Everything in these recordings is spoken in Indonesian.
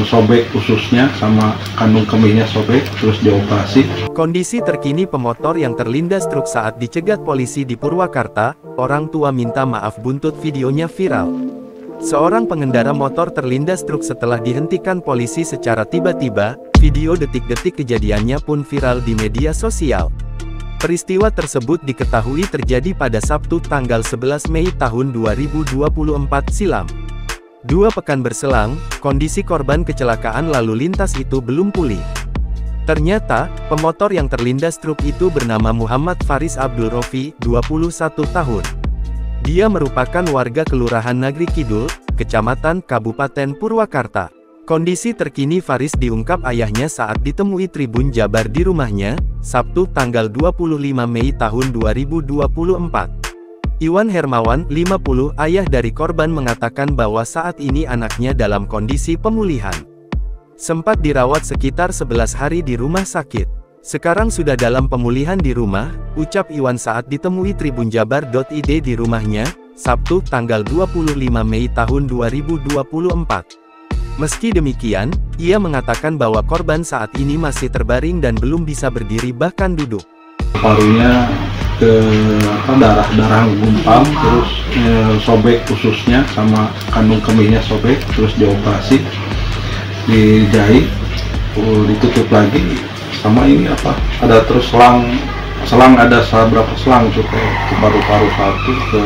sobek ususnya sama kandung kemihnya sobek, terus dioperasi. Kondisi terkini pemotor yang terlindas truk saat dicegat polisi di Purwakarta, orang tua minta maaf buntut videonya viral. Seorang pengendara motor terlindas truk setelah dihentikan polisi secara tiba-tiba, video detik-detik kejadiannya pun viral di media sosial. Peristiwa tersebut diketahui terjadi pada Sabtu tanggal 11 Mei tahun 2024 silam. 2 pekan berselang, kondisi korban kecelakaan lalu lintas itu belum pulih. Ternyata, pemotor yang terlindas truk itu bernama Muhammad Faris Abdul Rofi, 21 tahun. Dia merupakan warga Kelurahan Nagri Kidul, Kecamatan Kabupaten Purwakarta. Kondisi terkini Faris diungkap ayahnya saat ditemui Tribun Jabar di rumahnya, Sabtu tanggal 25 Mei tahun 2024. Iwan Hermawan, 50, ayah dari korban mengatakan bahwa saat ini anaknya dalam kondisi pemulihan. Sempat dirawat sekitar 11 hari di rumah sakit. Sekarang sudah dalam pemulihan di rumah, ucap Iwan saat ditemui tribunjabar.id di rumahnya, Sabtu tanggal 25 Mei tahun 2024. Meski demikian, ia mengatakan bahwa korban saat ini masih terbaring dan belum bisa berdiri bahkan duduk. Parunya ke darah gumpal, terus sobek ususnya sama kandung kemihnya sobek, terus dioperasi, dijahit, ditutup lagi, sama ini ada terus selang ada berapa selang ke paru-paru satu, ke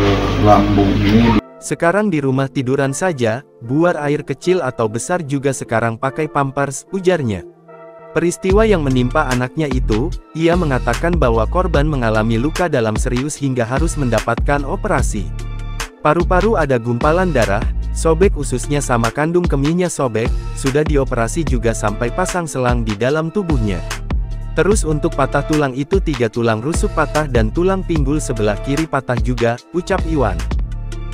lambung ini. Sekarang di rumah tiduran saja, buar air kecil atau besar juga sekarang pakai pampers, ujarnya. Peristiwa yang menimpa anaknya itu, ia mengatakan bahwa korban mengalami luka dalam serius hingga harus mendapatkan operasi. Paru-paru ada gumpalan darah, sobek ususnya sama kandung kemihnya sobek, sudah dioperasi juga sampai pasang selang di dalam tubuhnya. Terus untuk patah tulang itu 3 tulang rusuk patah dan tulang pinggul sebelah kiri patah juga, ucap Iwan.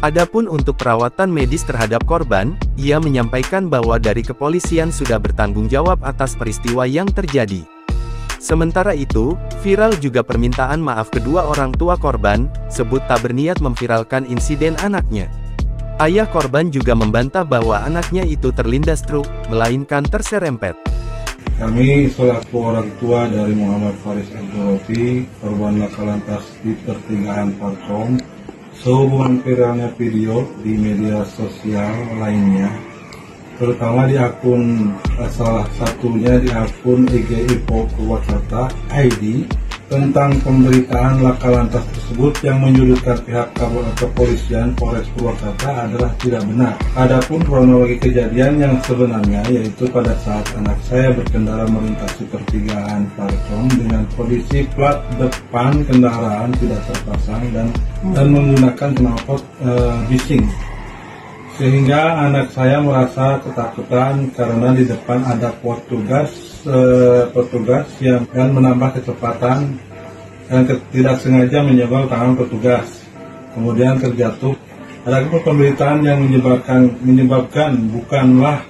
Adapun untuk perawatan medis terhadap korban, ia menyampaikan bahwa dari kepolisian sudah bertanggung jawab atas peristiwa yang terjadi. Sementara itu, viral juga permintaan maaf kedua orang tua korban, sebut tak berniat memviralkan insiden anaknya. Ayah korban juga membantah bahwa anaknya itu terlindas truk, melainkan terserempet. Kami selaku orang tua dari Muhammad Faris Abdul Rofi, korban laka lantas di pertigaan Parkom, sehubungan viralnya video di media sosial lainnya, terutama di akun salah satunya di akun EG-Info Purwakarta ID tentang pemberitaan laka lantas tersebut yang menyudutkan pihak kepolisian Polres Purwakarta adalah tidak benar. Adapun kronologi kejadian yang sebenarnya yaitu pada saat anak saya berkendara melintasi pertigaan Parkom dengan kondisi plat depan kendaraan tidak terpasang dan menggunakan knalpot bising, sehingga anak saya merasa ketakutan karena di depan ada petugas yang menambah kecepatan dan tidak sengaja menyenggol tangan petugas, kemudian terjatuh. Adapun pemberitaan yang menyebabkan bukanlah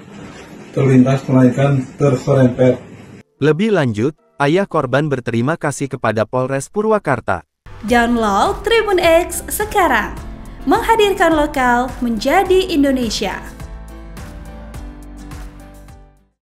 terlintas melainkan terserempet. Lebih lanjut, ayah korban berterima kasih kepada Polres Purwakarta. Download Tribun X sekarang, menghadirkan lokal menjadi Indonesia.